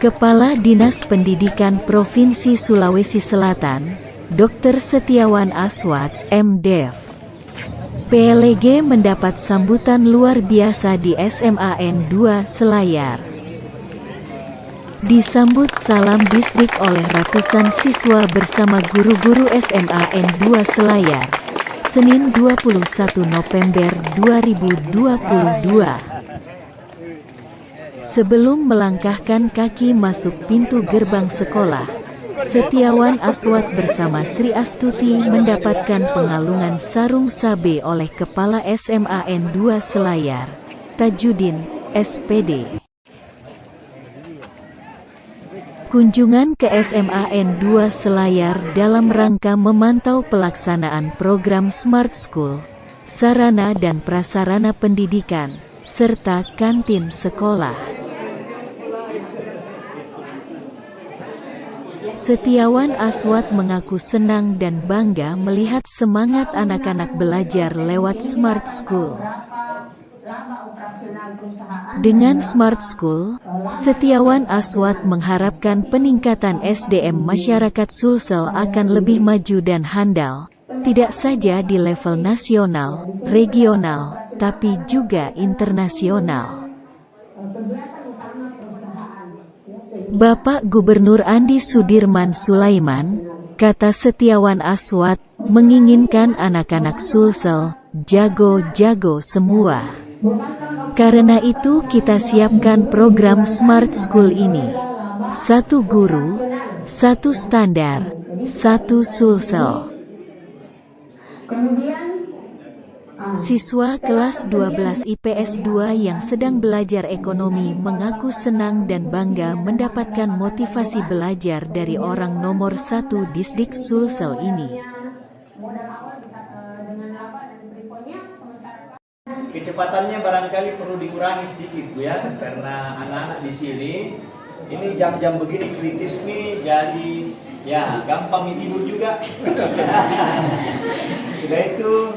Kepala Dinas Pendidikan Provinsi Sulawesi Selatan, Dr. Setiawan Aswad, M.Dev. PLG mendapat sambutan luar biasa di SMAN 2 Selayar. Disambut salam Disdik oleh ratusan siswa bersama guru-guru SMAN 2 Selayar, Senin 21 November 2022. Sebelum melangkahkan kaki masuk pintu gerbang sekolah, Setiawan Aswad bersama Sri Astuti mendapatkan pengalungan sarung sabe oleh Kepala SMAN 2 Selayar, Tajudin, SPD. Kunjungan ke SMAN 2 Selayar dalam rangka memantau pelaksanaan program Smart School, sarana dan prasarana pendidikan, serta kantin sekolah. Setiawan Aswad mengaku senang dan bangga melihat semangat anak-anak belajar lewat Smart School. Dengan Smart School, Setiawan Aswad mengharapkan peningkatan SDM masyarakat Sulsel akan lebih maju dan handal, tidak saja di level nasional, regional, tapi juga internasional. Bapak Gubernur Andi Sudirman Sulaiman, kata Setiawan Aswad, menginginkan anak-anak Sulsel jago-jago semua. Karena itu kita siapkan program Smart School ini. Satu guru, satu standar, satu Sulsel. Siswa kelas 12 IPS 2 yang sedang belajar ekonomi mengaku senang dan bangga mendapatkan motivasi belajar dari orang nomor 1 Disdik Sulsel ini. Kecepatannya barangkali perlu dikurangi sedikit, Bu ya, karena anak-anak di sini ini jam-jam begini kritis nih, jadi ya gampang tidur juga. Sudah itu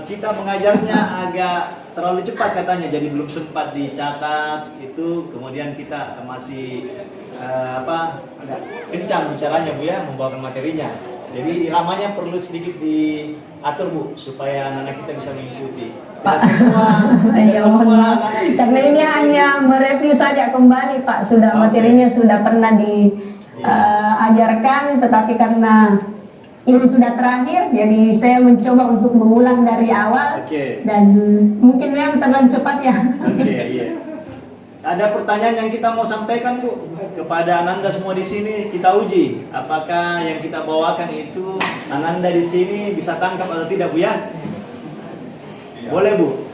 kita mengajarnya agak terlalu cepat katanya, jadi belum sempat dicatat itu. Kemudian kita masih agak kencang bicaranya, Bu ya, membawakan materinya. Jadi iramanya perlu sedikit diatur, Bu, supaya anak-anak kita bisa mengikuti. Tidak semua karena ini hanya mereview saja kembali, Pak. Sudah materinya sudah pernah diajarkan, tetapi karena ini sudah terakhir, jadi saya mencoba untuk mengulang dari awal. Dan mungkin memang terlalu cepat ya. Iya. Ada pertanyaan yang kita mau sampaikan, Bu, kepada Ananda semua di sini. Kita uji apakah yang kita bawakan itu Ananda di sini bisa tangkap atau tidak, Bu ya? Boleh, Bu?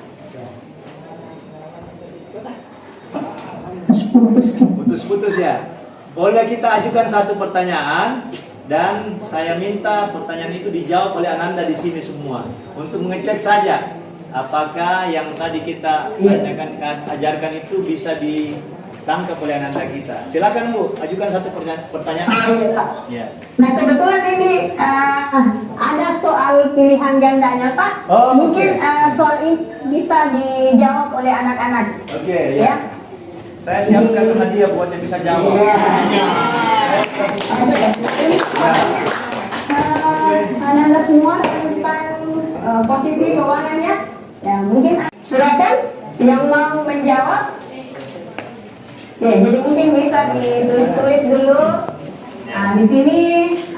Putus-putus ya. Boleh kita ajukan satu pertanyaan dan saya minta pertanyaan itu dijawab oleh Ananda di sini semua untuk mengecek saja apakah yang tadi kita ajarkan itu bisa ditangkap oleh Ananda kita. Silakan, Bu, ajukan satu pertanyaan. Ya. Nah, kebetulan ini ada soal pilihan gandanya, Pak. Mungkin soal ini bisa dijawab oleh anak-anak. Oke, ya. Saya siapkan hadiah buat yang bisa jawab. Ananda semua tentang posisi keuangannya. Ya, mungkin silakan yang mau menjawab. Ya, jadi mungkin bisa ditulis-tulis dulu. Nah, di sini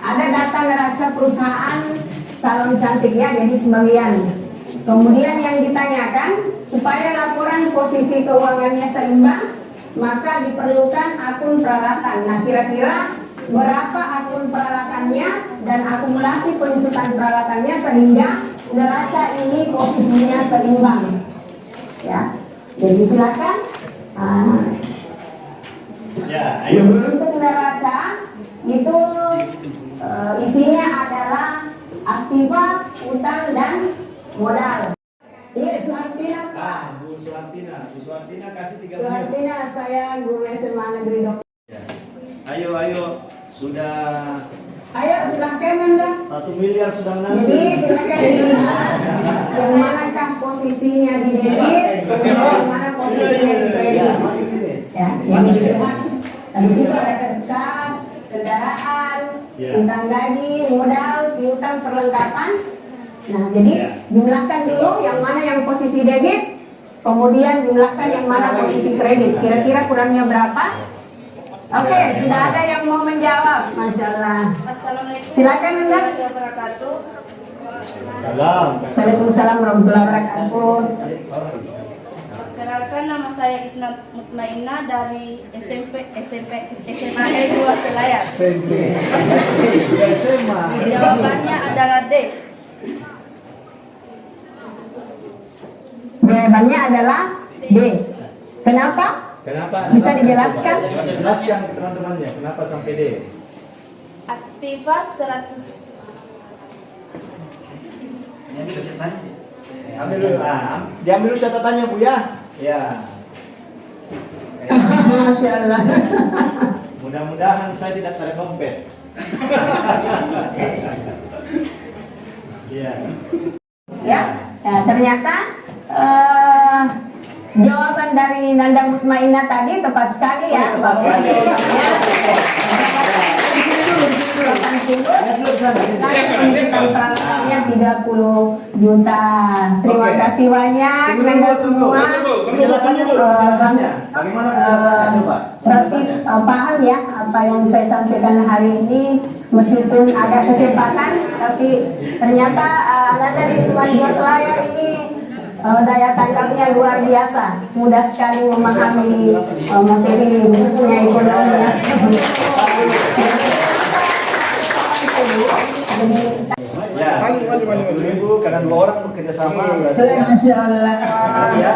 ada data neraca perusahaan salon cantik ya, jadi sebagian. Kemudian yang ditanyakan, supaya laporan posisi keuangannya seimbang, maka diperlukan akun peralatan. Nah, kira-kira berapa akun peralatannya dan akumulasi penyusutan peralatannya sehingga neraca ini posisinya seimbang. Ya, jadi silakan. Ya, ayo. Untuk neraca itu isinya adalah aktiva, utang dan modal. Iya, Suhartina, Pak. Bu Suhartina kasih 3 menit. Suhartina, saya guru SMA Negeri Dok. Ya. Ayo, sudah. Ayo, silakan Anda. 1 miliar sudah menanti. Jadi silakan dilihat yang manakah posisinya di debit, yang mana posisinya di kredit. Ya, jadi dilihat. di situ ada kas, kendaraan, utang gaji, modal, piutang, perlengkapan. Nah, jadi jumlahkan dulu yang mana yang posisi debit, kemudian jumlahkan yang mana posisi kredit. Kira-kira kurangnya berapa? Oke, sudah ada yang mau menjawab. Masya Allah. Assalamualaikum Silakan Anda. warahmatullahi wabarakatuh. Waalaikumsalam warahmatullahi wabarakatuh. Perkenalkan, nama saya Isna Mutmainah dari SMA Negeri 2 Selayar. Jawabannya adalah D. Jawabannya adalah D. Kenapa? Kenapa? Bisa dijelaskan? Jelaskan ke teman-temannya, kenapa sampai D? Aktiva 100. Ambil dulu, diambil dulu catatannya Bu ya. Ya. Masya Allah. Mudah-mudahan saya tidak ada dompet. Iya. Ya, ternyata jawaban dari Nanda Mutmainah tadi tepat sekali ya, bahwa jawabannya 80, nanti pendidikan peralatannya 30 juta. Terima kasih banyak Nanda semua. Penjelasannya dulu, penjelasannya. Bagaimana penjelasannya coba? Berarti paham ya apa yang saya sampaikan hari ini, meskipun agak kecepatan, tapi ternyata Nanda di SMA 2 Selayar ini daya tangkapnya luar biasa, mudah sekali memahami materi khususnya ekonomi. Ya, ibu karena 2 orang bekerja sama. Masya Allah. Makasih ya.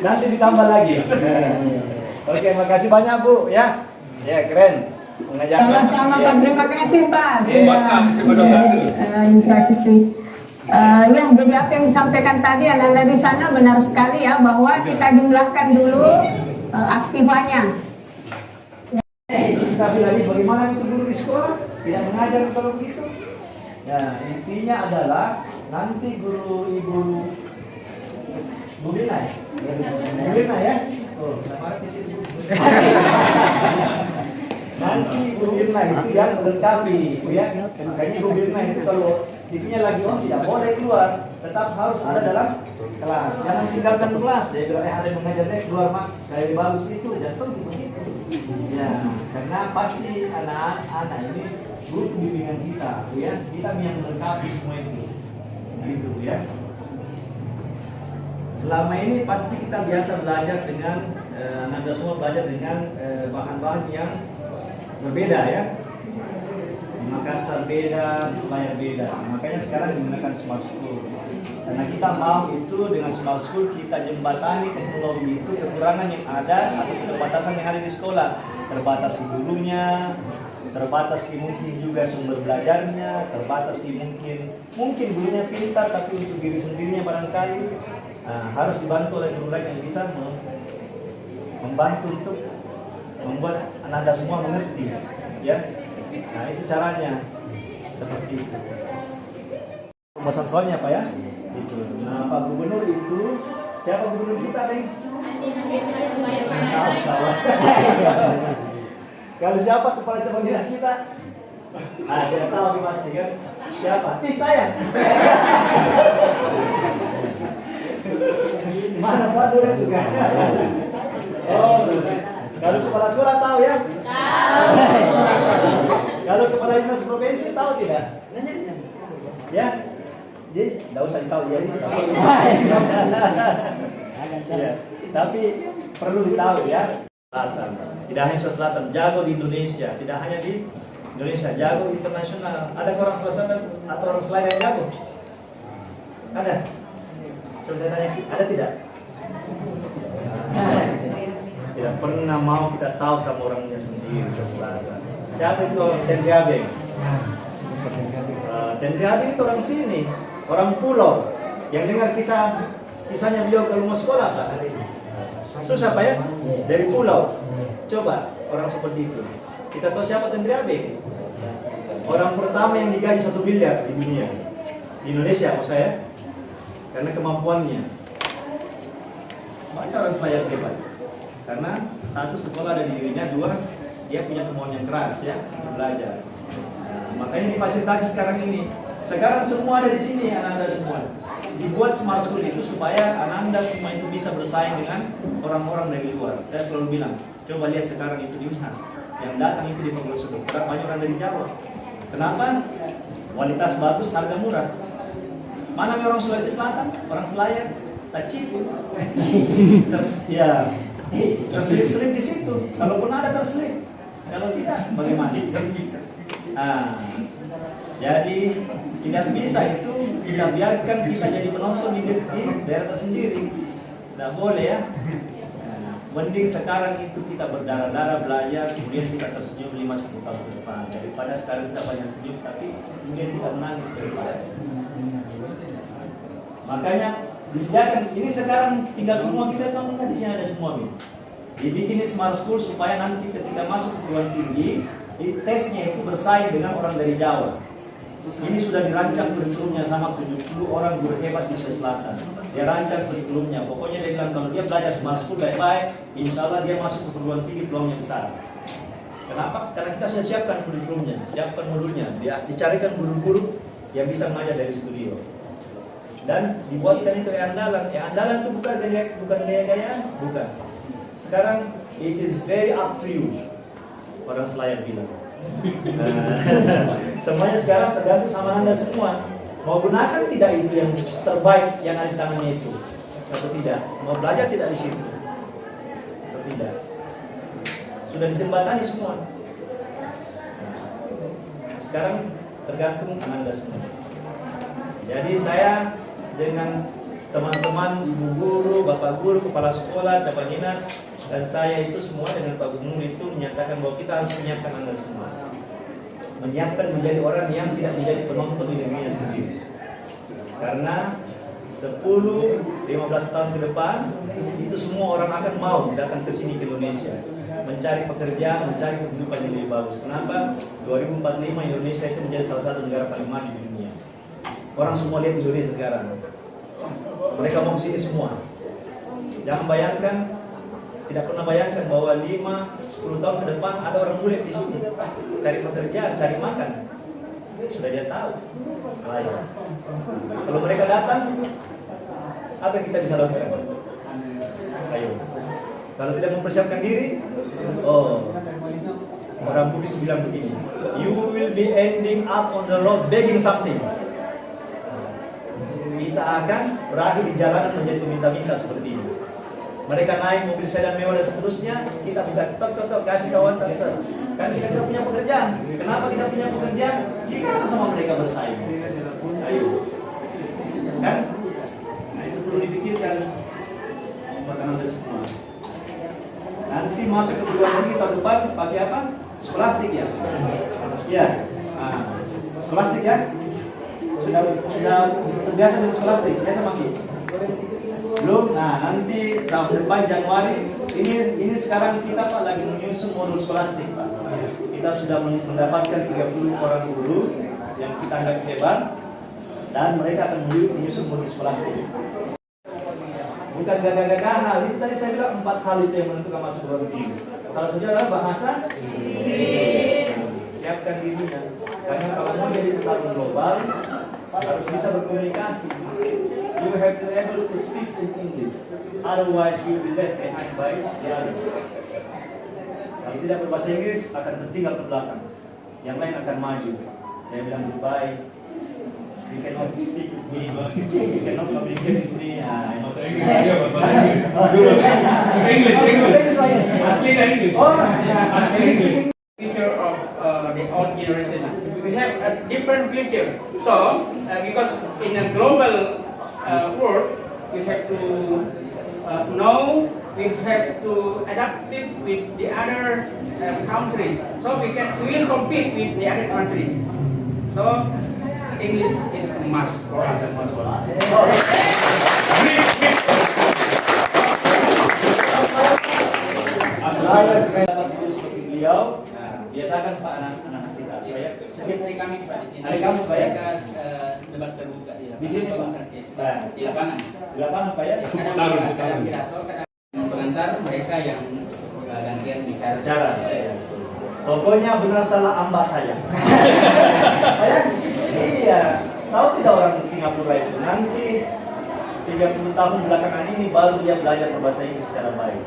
Nanti ditambah lagi. Oke, makasih banyak Bu ya. Ya, keren. Sama-sama Pak, terima kasih Pak sudah interaksi. Ya, jadi apa yang disampaikan tadi Anda di sana benar sekali ya, bahwa kita jumlahkan dulu aktivanya. Terus sekali lagi, bagaimana itu guru di sekolah tidak mengajar kalau begitu? Nah, intinya adalah nanti guru ibu Bu Lina ya? Bu Lina ya? Oh, sama artis itu. Nanti Bu Lina itu yang melengkapi, ya. Makanya Bu Lina itu kalau TV-nya lagi tidak boleh keluar, tetap harus ada dalam kelas. Jangan tinggalkan kelas. Dia bilang ada yang mengajar deh keluar mak, kayak di bagus itu, jatuh begitu. Ya, karena pasti anak-anak ini butuh bimbingan kita, ya. Kita yang melengkapi semua itu, gitu ya. Selama ini pasti kita biasa belajar dengan Anda semua belajar dengan bahan-bahan yang berbeda ya. Di Makassar beda, di Selayar beda. Makanya sekarang digunakan smart school. Karena kita mau itu dengan smart school kita jembatani teknologi itu kekurangan yang ada atau keterbatasan yang ada di sekolah. Terbatas di gurunya, terbatas di mungkin juga sumber belajarnya, terbatas di mungkin gurunya pintar tapi untuk diri sendirinya barangkali harus dibantu oleh guru lain yang bisa membantu untuk membuat Anda semua mengerti ya. Nah, itu caranya seperti itu. Pembahasan soalnya apa ya? Itu. Nah, Pak Gubernur itu siapa gubernur kita, Neng? Kalau siapa kepala cabang dinas kita? Tidak tahu pasti kan? Siapa? Saya. Mana Pak Nur juga? Oh, kalau kepala sekolah tahu ya? Kalau kepala dinas provinsi tahu tidak? Ya? Jadi tidak usah tahu ya. Ya. Tapi perlu ditahu ya. Selatan. Tidak hanya Sulawesi Selatan, jago di Indonesia. Tidak hanya di Indonesia, jago internasional. Ada orang Sulawesi Selatan atau orang Selayar yang jago? Ada? Coba saya tanya, ada tidak? Tidak pernah mau kita tahu sama orangnya sendiri sebelah. Siapa itu Tendriabe? Tendriabe itu orang sini, orang pulau. Yang dengar kisahnya beliau ke rumah sekolah Pak. Susah Pak ya? Dari pulau. Coba orang seperti itu. Kita tahu siapa Tendriabe? Orang pertama yang digaji 1 miliar di dunia. Di Indonesia maksud saya. karena kemampuannya. Banyak orang selayar hebat. Karena satu, sekolah ada di dirinya, dua, dia punya kemauan yang keras ya, belajar. Nah, makanya difasilitasi sekarang ini. Sekarang semua ada di sini, anak-anak semua. Dibuat smart school itu supaya anak-anak semua itu bisa bersaing dengan orang-orang dari luar. Saya selalu bilang, coba lihat sekarang itu di Unhas, yang datang itu di Pengurus Sekolah, banyak orang dari Jawa. Kenapa? Kualitas bagus, harga murah. Mana nih orang Sulawesi Selatan? Orang Selayar, tacip. Ya, terselip-selip di situ. Kalaupun ada terselip, kalau tidak, bagaimana? Nah, jadi tidak bisa itu kita biarkan kita jadi penonton di daerah tersendiri. Tidak boleh ya. Nah, mending sekarang itu kita berdarah-darah belajar, kemudian kita tersenyum 5-10 tahun ke depan. Daripada sekarang kita banyak senyum tapi kemudian kita menangis ke depan. Makanya disediakan ini sekarang tinggal semua kita tahu kan di sini ada semua nih. Dibikin smart school supaya nanti ketika masuk perguruan tinggi, tesnya itu bersaing dengan orang dari Jawa. Ini sudah dirancang kurikulumnya sama 70 orang guru hebat di Sulawesi Selatan. Dia rancang kurikulumnya. Pokoknya dia bilang kalau dia belajar smart school baik-baik, insya Allah dia masuk ke perguruan tinggi peluangnya besar. Kenapa? Karena kita sudah siapkan kurikulumnya, siapkan modulnya. Dicarikan guru-guru yang bisa mengajar dari studio. Dan dibuatkan itu andalan. Andalan itu bukan gaya-gayaan, bukan. Sekarang it is very up to you. Orang Selayar bilang. Semuanya sekarang tergantung sama Anda semua. Mau gunakan tidak itu yang terbaik yang ada di tangannya itu, atau tidak? Mau belajar tidak di situ, atau tidak? Sudah dijembatani semua. Sekarang tergantung Anda semua. Jadi saya dengan teman-teman, ibu guru, bapak guru, kepala sekolah, cabang dinas, dan saya itu semua dengan Pak Gubernur itu menyatakan bahwa kita harus menyiapkan Anda semua. Menyiapkan menjadi orang yang tidak menjadi penonton di dunia sendiri. Karena 10-15 tahun ke depan itu semua orang akan mau datang ke sini ke Indonesia, mencari pekerjaan, mencari kehidupan yang lebih bagus. Kenapa? 2045 Indonesia itu menjadi salah satu negara paling maju di dunia. Orang semua lihat Indonesia sekarang. Mereka mau ke sini semua. Jangan bayangkan, tidak pernah bayangkan bahwa 5-10 tahun ke depan ada orang kulit di sini cari pekerjaan, cari makan. Sudah dia tahu. Layak. Kalau mereka datang, apa yang kita bisa lakukan? Ayo. Kalau tidak mempersiapkan diri, orang Bugis bilang begini, you will be ending up on the road begging something. Kita akan berakhir di jalanan menjadi peminta-minta seperti ini. Mereka naik mobil sedan mewah dan seterusnya, kita minta tok kasih kawan terser. Kan kita tidak punya pekerjaan. Kenapa tidak punya pekerjaan? Kita sama mereka bersaing. Ayo, kan? Nah itu perlu dipikirkan. Makanan semua. Nanti masuk ke perguruan tinggi tahun depan pakai apa? Skolastik ya. Ya. Nah, skolastik ya. Sudah terbiasa dengan skolastik. Ya sama kita. Belum, nah nanti tahun depan Januari ini sekarang kita Pak lagi menyusun modul skolastik Pak. Kita sudah mendapatkan 30 orang guru yang kita anggap hebat dan mereka akan menyusun modul skolastik. Bukan gagah-gagah hal, itu tadi saya bilang 4 hal itu yang menentukan masuk perguruan tinggi. Kalau saja adalah bahasa, siapkan dirinya. Karena kalau mau jadi petarung global harus bisa berkomunikasi. You have to be able to speak in English, otherwise you will be left behind by the others. Kalau tidak berbahasa Inggris akan tertinggal ke belakang, yang lain akan maju. Saya bilang goodbye. You cannot speak with me, you cannot communicate with me. Future of the old generation. We have a different future. So, because in a global world, we have to know, we have to adapt it with the other country. So we will compete with the other country. So English is a must for us. Saya dapat tulis seperti beliau. Biasakan Pak anak-anak kita. Hari Kamis Pak di sini. Hari Kamis Pak ya. debat terbuka Di sini Pak. Nah, di lapangan. di lapangan Pak ya. Kadang pidato, kadang pengantar mereka yang gantian bicara. Cara. Pokoknya benar salah ambas saya. Pak ya? Iya. Tahu tidak orang Singapura itu nanti 30 tahun belakangan ini baru dia belajar berbahasa Inggris secara baik.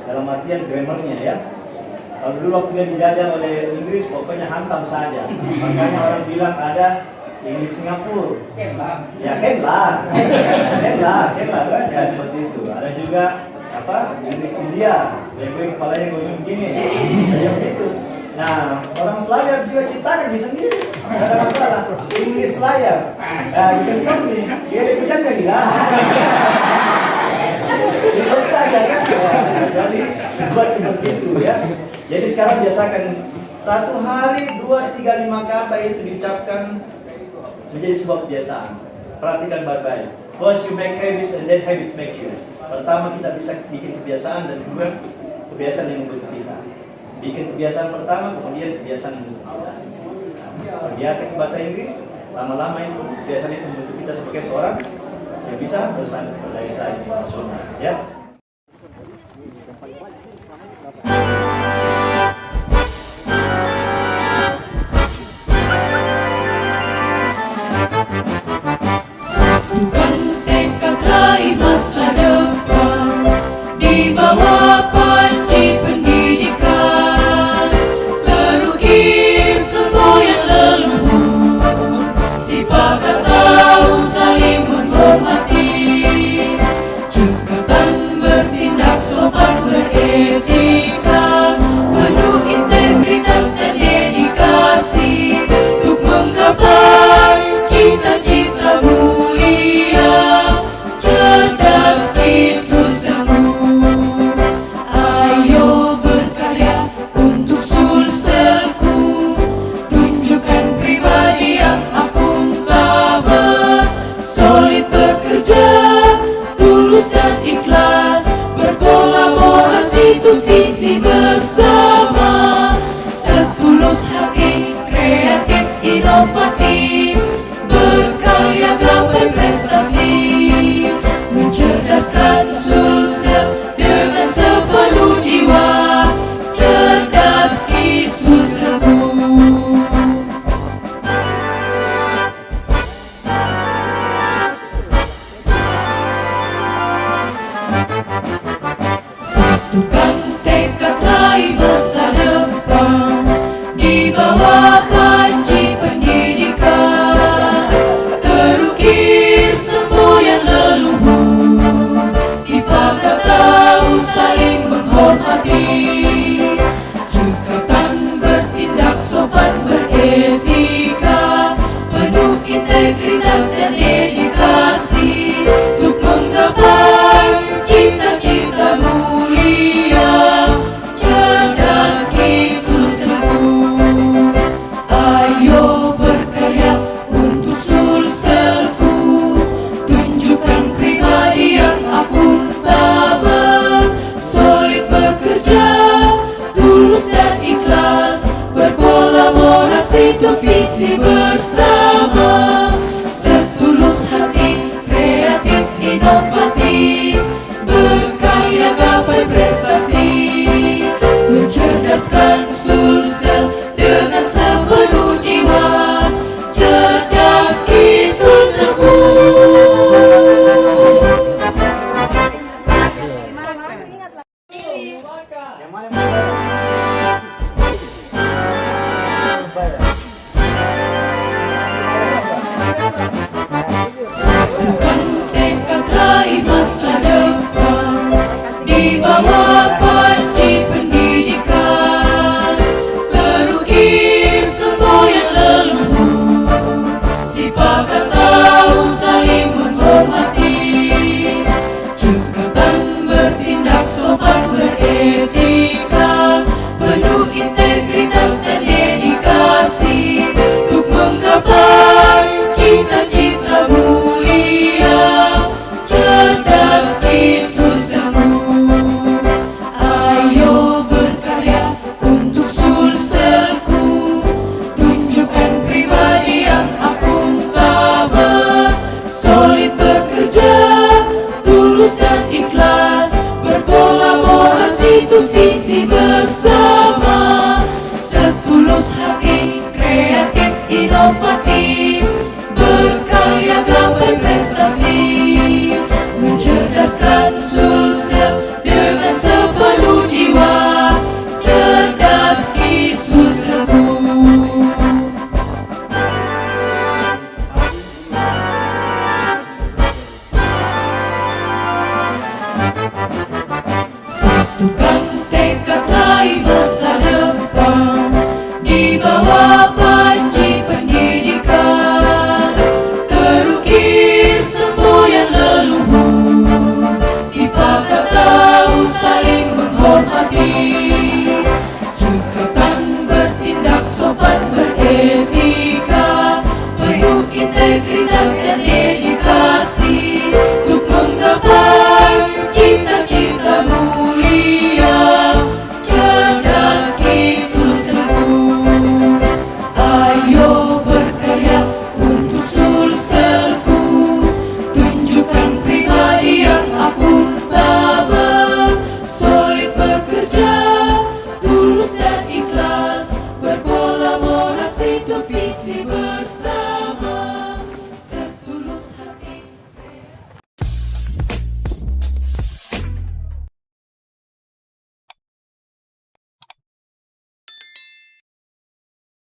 Dalam artian grammarnya ya. Kalau dulu waktu dia dijajah oleh Inggris, pokoknya hantam saja. Makanya orang bilang ada Inggris Singapura. Ya Kenlah kan ya seperti itu. Ada juga apa Inggris India. Yang gue kepalanya gue begini. Ya begitu. Nah, orang Selayar juga ciptakan bisa sendiri. Tidak ada masalah. Inggris Selayar. Nah, bukan nih. Dia dipecat kan gila. Ikut saja kan. Jadi buat seperti itu ya. Jadi sekarang biasakan 1 hari 2, 3, 5 kata itu diucapkan menjadi sebuah kebiasaan. Perhatikan baik-baik. First you make habits and then habits make you. Pertama kita bisa bikin kebiasaan dan kedua kebiasaan yang membentuk kita. Bikin kebiasaan pertama, kemudian kebiasaan yang membentuk kita. Biasa ke bahasa Inggris, lama-lama itu kebiasaan itu membentuk kita sebagai seorang yang bisa berdaya saing internasional. Ya. Satukan tekad raih masa depan di bawah panji pendidikan, terukir semboyan leluhur, sipakat tahu saling menghormati, cekatan bertindak sopan beretika, penuh integritas dan dedikasi, untuk menggapai cita-cita mulia, cerdas di Sulselku. Ayo berkarya untuk Sulselku, tunjukkan pribadi yang akuntabel, solid bekerja, tulus dan ikhlas, berkolaborasi untuk visi bersama, setulus hati, kreatif, inovatif, berkarya gapai prestasi, mencerdaskan Sulsel dengan sepenuh jiwa, cerdas di Sulselku. Satukan tekad raih masa depan di bawah panji pendidikan, terukir semboyan leluhur, sipakat tahu saling menghormati, cekatan bertindak sopan beretika, penuh integritas dan dedikasi, untuk menggapai cita-cita mulia, cerdas di Sulselku. Ayo berkarya untuk Sulselku, tunjukkan pribadi yang akuntabel, solid bekerja, tulus dan ikhlas, berkolaborasi untuk visi bersama, setulus hati, kreatif, inovatif, berkarya gapai prestasi, mencerdaskan Sulsel dengan sepenuh jiwa, cerdas di Sulselku. Satukan tekad raih masa depan di bawah panji pendidikan, inovatif, berkarya gapai prestasi, mencerdaskan Sulsel dengan sepenuh jiwa, cerdas ki Sulselku. Satukan tekad raih masa depan di bawah panji pendidikan, terukir semboyan leluhur, sepakat tahu saling menghormati, cekatan bertindak sopan beretika, penuh integritas dan dedikasi, untuk menggapai cita-cita mulia, cerdas ki Sulselku. Ayo berkarya untuk Sulselku, tunjukkan pribadi yang akuntabel, solid bekerja, tulus dan ikhlas, berkolaborasi untuk visi bersama.